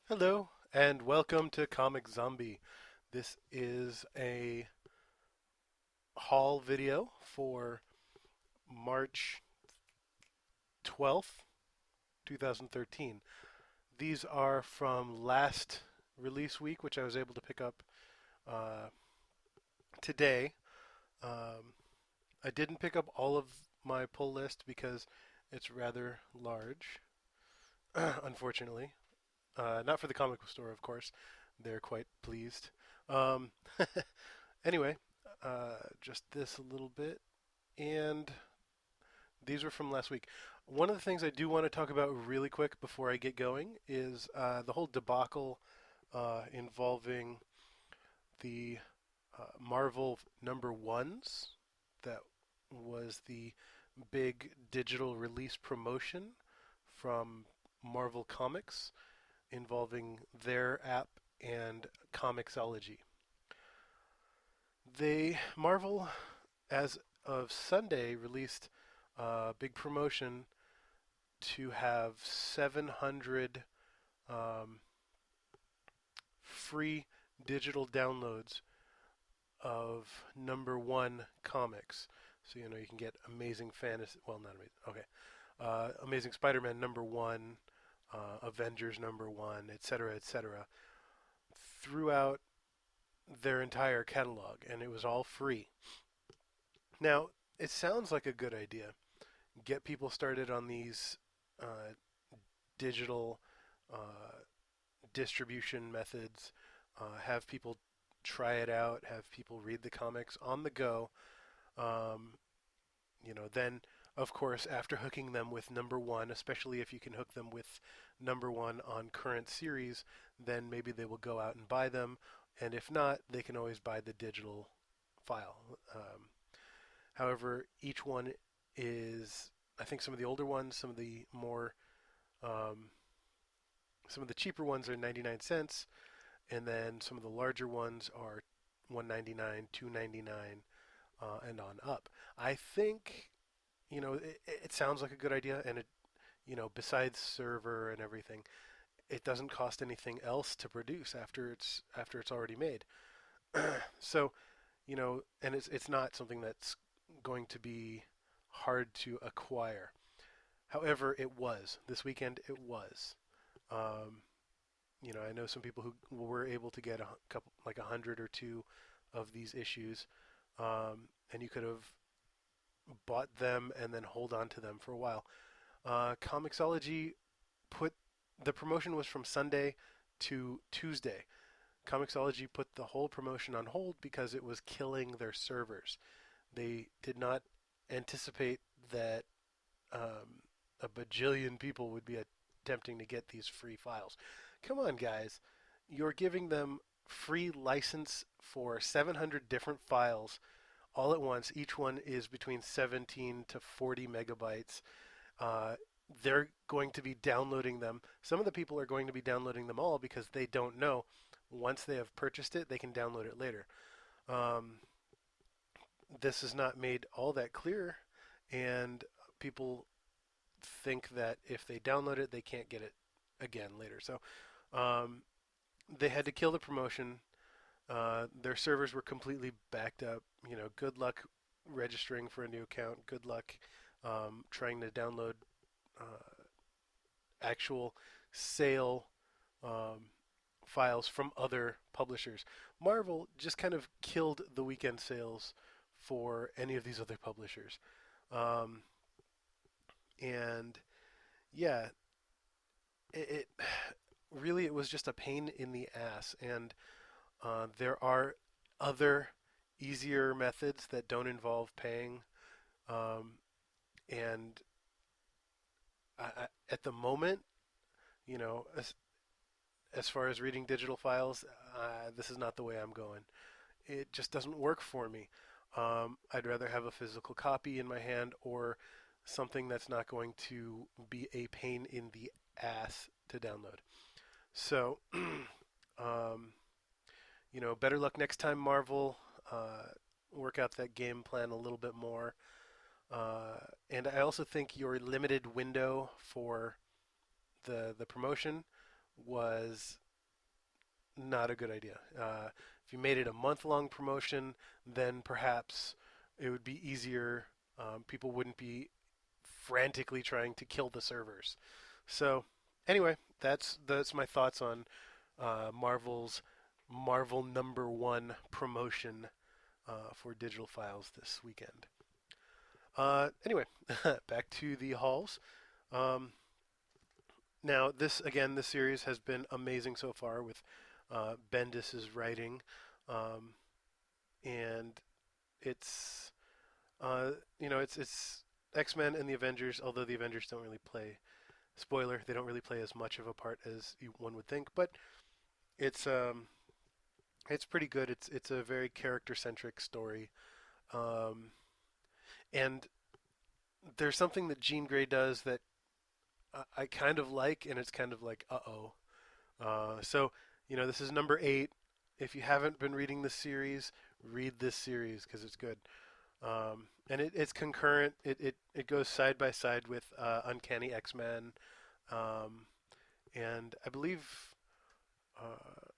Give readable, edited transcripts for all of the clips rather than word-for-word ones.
Hello, and welcome to Comic Zombie. This is a haul video for March 12th, 2013. These are from last release week, which I was able to pick up uh, today. Um, I didn't pick up all of my pull list because it's rather large, unfortunately. Not for the comic book store, of course. They're quite pleased. Um, Anyway, just this a little bit, and these were from last week. One of the things I do want to talk about really quick before I get going is the whole debacle involving the Marvel number ones. That was the big digital release promotion from Marvel Comics involving their app and Comixology. Marvel, as of Sunday, released a big promotion to have 700 um, free digital downloads of number one comics. So you can get Amazing Fantasy. Well, not amazing. Okay, Amazing Spider-Man number one, Avengers number one, etc., etc. Throughout their entire catalog, and it was all free. Now, it sounds like a good idea. Get people started on these uh, digital uh, distribution methods, have people try it out, have people read the comics on the go. Um, then of course, after hooking them with number one, especially if you can hook them with number one on current series, then maybe they will go out and buy them. And if not, they can always buy the digital file. However, each one is, I think some of the older ones, um, some of the cheaper ones are 99 cents, and then some of the larger ones are 199, 299, and on up. I think, it sounds like a good idea, and besides server and everything, it doesn't cost anything else to produce after it's already made. So, and it's not something that's going to be hard to acquire. However, it was this weekend. It was. Um, I know some people who were able to get a couple, like 100 or 2 of these issues, and you could have bought them and then hold on to them for a while. Comixology put the promotion was from Sunday to Tuesday. Comixology put the whole promotion on hold because it was killing their servers. They did not anticipate that a bajillion people would be attempting to get these free files. Come on, guys. You're giving them free license for 700 different files all at once. Each one is between 17 to 40 megabytes. Uh, they're going to be downloading them. Some of the people are going to be downloading them all because they don't know. Once they have purchased it, they can download it later. Um, this is not made all that clear, and people think that if they download it, they can't get it again later. So um, they had to kill the promotion. Their servers were completely backed up. Good luck registering for a new account. Good luck trying to download uh, actual sale um, files from other publishers. Marvel just kind of killed the weekend sales for any of these other publishers. Um, and yeah, it really it was just a pain in the ass. And there are other easier methods that don't involve paying. Um, and at the moment, you know, as far as reading digital files, this is not the way I'm going. It just doesn't work for me. I'd rather have a physical copy in my hand or something that's not going to be a pain in the ass to download. So, um, better luck next time, Marvel. Work out that game plan a little bit more. And I also think your limited window for the promotion was not a good idea. If you made it a month-long promotion, then perhaps it would be easier. People wouldn't be frantically trying to kill the servers. So, anyway, that's my thoughts on Marvel's Marvel #1 promotion for digital files this weekend. Anyway, back to the halls. Um, Now, this series has been amazing so far with Bendis's writing, um, and it's it's X-Men and the Avengers. Although the Avengers don't really play, spoiler, they don't really play as much of a part as one would think. But it's um, it's pretty good. It's a very character-centric story, um, and there's something that Jean Grey does that I kind of like, and it's kind of like, uh-oh. So, this is #8. If you haven't been reading this series, read this series because it's good. And it's concurrent. It goes side by side with Uncanny X-Men, um, and I believe uh,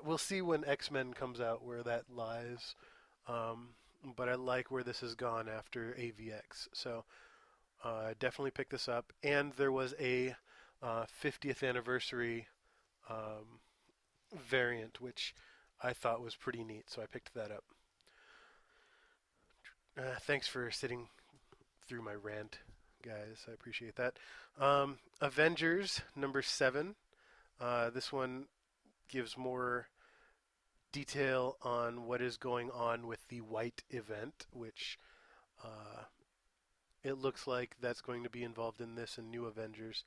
we'll see when X-Men comes out where that lies. Um, but I like where this has gone after AVX. So definitely pick this up. And there was a 50th anniversary um, variant, which I thought was pretty neat, so I picked that up. Thanks for sitting through my rant, guys. I appreciate that. Avengers #7. This one gives more detail on what is going on with the White event, which uh, it looks like that's going to be involved in this and New Avengers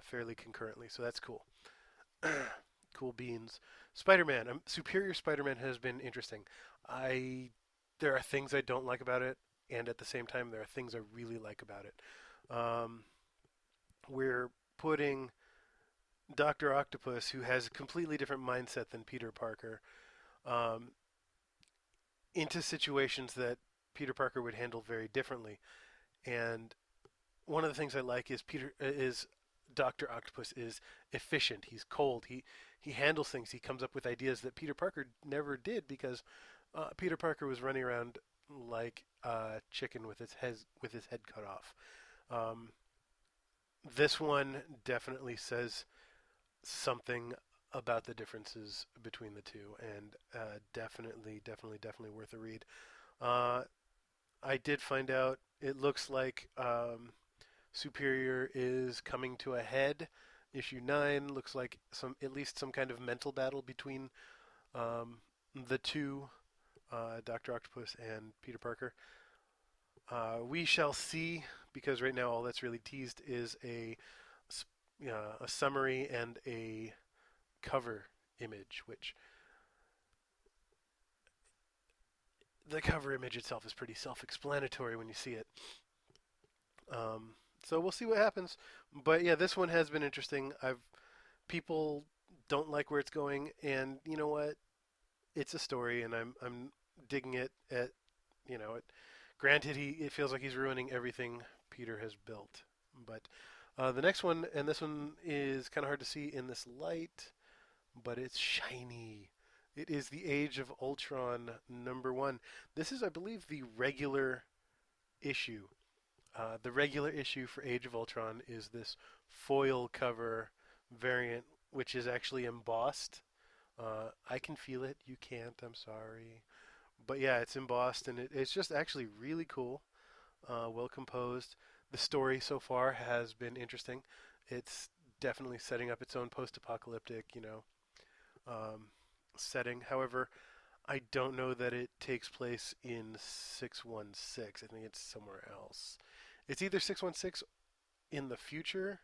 fairly concurrently. So that's cool. Cool beans. Spider-Man, Superior Spider-Man has been interesting. I There are things I don't like about it, and at the same time, there are things I really like about it. Um, we're putting Doctor Octopus, who has a completely different mindset than Peter Parker, um, into situations that Peter Parker would handle very differently. And one of the things I like is Doctor Octopus is efficient. He's cold. He handles things. He comes up with ideas that Peter Parker never did because Peter Parker was running around like a chicken with his head cut off. Um, this one definitely says something about the differences between the two, and definitely worth a read. Uh, I did find out it looks like Superior is coming to a head. Issue 9 looks like at least some kind of mental battle between um, the two, Doctor Octopus and Peter Parker. We shall see, because right now all that's really teased is a summary and a cover image, which the cover image itself is pretty self-explanatory when you see it. So we'll see what happens. But yeah, this one has been interesting. People don't like where it's going, and you know what? It's a story, and I'm digging it. Granted, it feels like he's ruining everything Peter has built. But the next one, and this one is kind of hard to see in this light, but it's shiny. It is the Age of Ultron #1. This is, I believe, the regular issue. The regular issue for Age of Ultron is this foil cover variant, which is actually embossed. I can feel it. You can't. I'm sorry. But yeah, it's embossed, and it's just actually really cool. Well composed. The story so far has been interesting. It's definitely setting up its own post-apocalyptic, um, setting. However, I don't know that it takes place in 616. I think it's somewhere else. It's either 616 in the future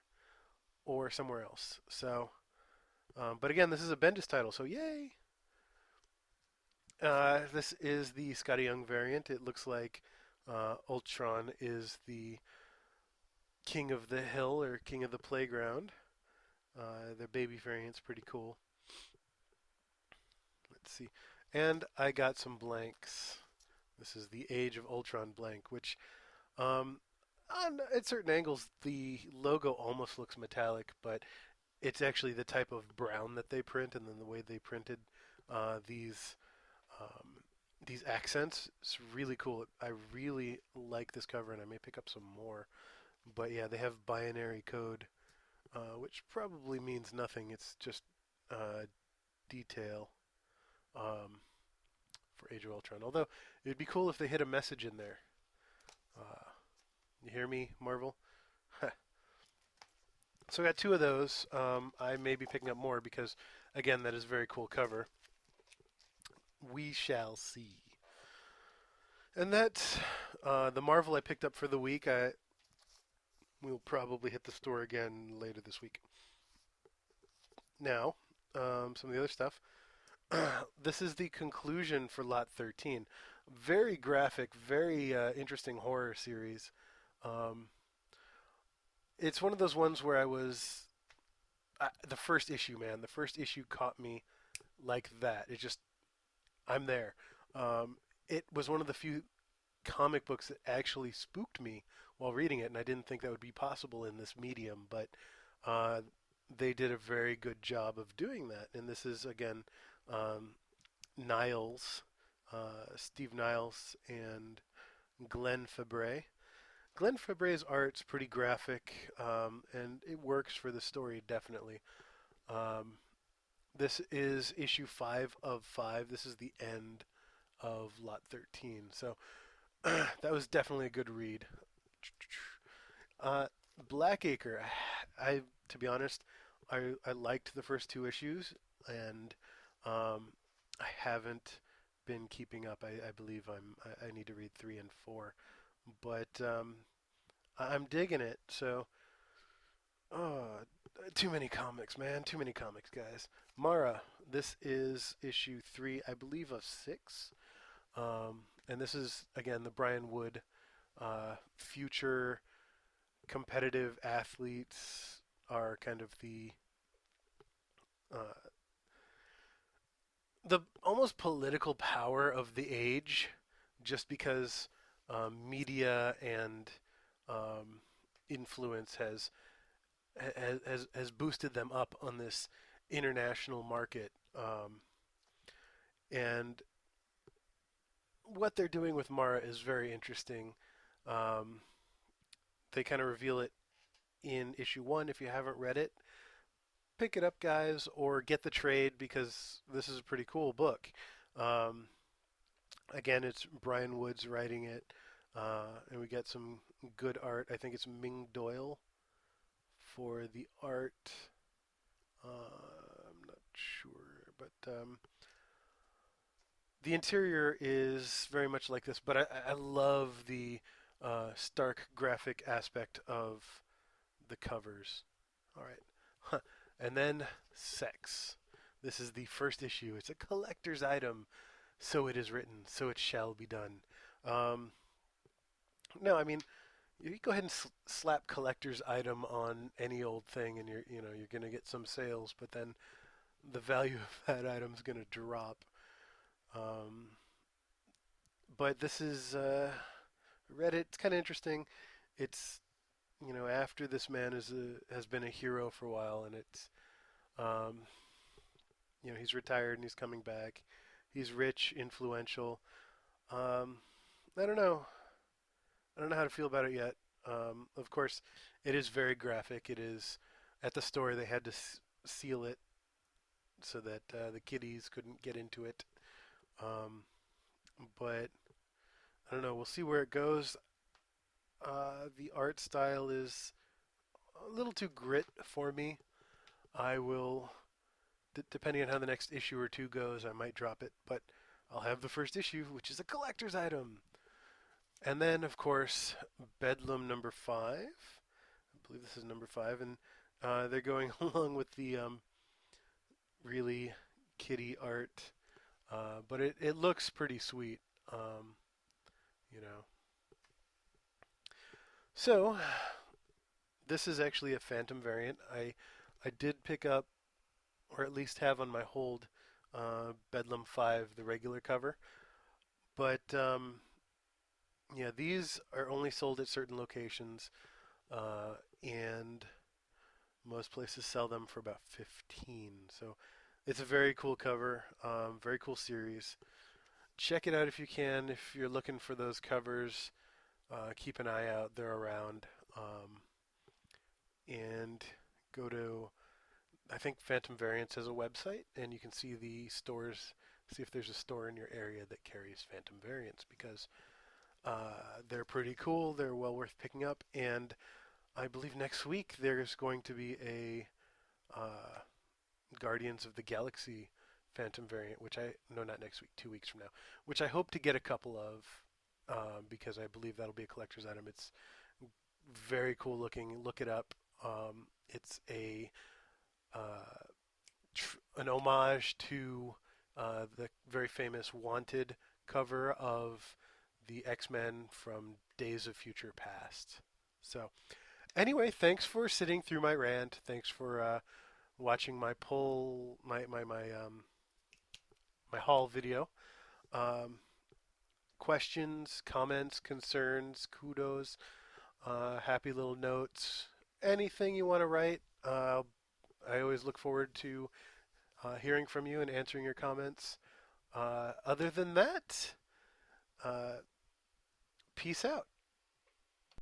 or somewhere else. So, but again, this is a Bendis title, so yay! This is the Scotty Young variant. It looks like Ultron is the king of the hill or king of the playground. The baby variant's pretty cool. Let's see. And I got some blanks. This is the Age of Ultron blank, which um, at certain angles, the logo almost looks metallic, but it's actually the type of brown that they print, and then the way they printed uh, these um, these accents. It's really cool. I really like this cover, and I may pick up some more. But yeah, they have binary code, which probably means nothing. It's just detail um, for Age of Ultron. Although it'd be cool if they hit a message in there. Uh, you hear me, Marvel? So I got two of those. I may be picking up more because, again, that is a very cool cover. We shall see. And that's the Marvel I picked up for the week. I will probably hit the store again later this week. Now, some of the other stuff. This is the conclusion for Lot 13. Very graphic, very interesting horror series. Um, it's one of those ones where the first issue, man. The first issue caught me like that. I'm there. It was one of the few comic books that actually spooked me while reading it, and I didn't think that would be possible in this medium, but uh, they did a very good job of doing that. And this is, again, um, Niles, Steve Niles, and Glenn Fabre. Glenn Fabre's art's pretty graphic, and it works for the story, definitely. Um, this is issue 5 of 5. This is the end of Lot 13. So that was definitely a good read. Uh, Blackacre, to be honest, I liked the first two issues, and I haven't been keeping up. I believe I need to read 3 and 4, but I'm digging it. So, oh, too many comics, man. Too many comics, guys. Mara, this is issue 3, I believe, of 6. And this is, again, the Brian Wood future competitive athletes are kind of uh, the almost political power of the age, just because media and um, influence has boosted them up on this international market, and what they're doing with Mara is very interesting. Um, they kind of reveal it in issue 1. If you haven't read it, pick it up, guys, or get the trade because this is a pretty cool book. Um, Again, it's Brian Woods writing it, and we get some good art. I think it's Ming Doyle for the art. I'm not sure, but the interior is very much like this. But I love the stark graphic aspect of the covers. All right. Huh. And then sex. This is the first issue. It's a collector's item. So it is written. So it shall be done. Um, no, I mean, you go ahead and slap collector's item on any old thing, and you're gonna get some sales. But then the value of that item is gonna drop. Um, but this is Reddit. It's kind of interesting. It's after this man has been a hero for a while, and it's um, he's retired and he's coming back. He's rich, influential. Um, I don't know. I don't know how to feel about it yet. Of course, it is very graphic. It is at the store they had to seal it so that the kiddies couldn't get into it. Um, but I don't know. We'll see where it goes. The art style is a little too grit for me. I will, depending on how the next issue or two goes, I might drop it. But I'll have the first issue, which is a collector's item. And then, of course, Bedlam number 5. I believe this is number 5. And they're going along with the really kitty art. But it looks pretty sweet, you know. So, this is actually a Phantom variant. I did pick up, or at least have on my hold, Bedlam 5, the regular cover. But Yeah, these are only sold at certain locations, and most places sell them for about 15. So it's a very cool cover, very cool series. Check it out if you can. If you're looking for those covers, keep an eye out. They're around. And go to, I think Phantom Variants has a website, and you can see the stores, see if there's a store in your area that carries Phantom Variants because they're pretty cool. They're well worth picking up. And I believe next week there's going to be a uh, Guardians of the Galaxy Phantom Variant, which I, no, not next week, 2 weeks from now, which I hope to get a couple of because I believe that'll be a collector's item. It's very cool looking. Look it up. It's a an homage to the very famous Wanted cover of the X-Men from Days of Future Past. So, anyway, thanks for sitting through my rant. Thanks for watching my poll, my haul video. Um, Questions, comments, concerns, kudos, happy little notes, anything you want to write. I always look forward to hearing from you and answering your comments. Other than that, uh, peace out.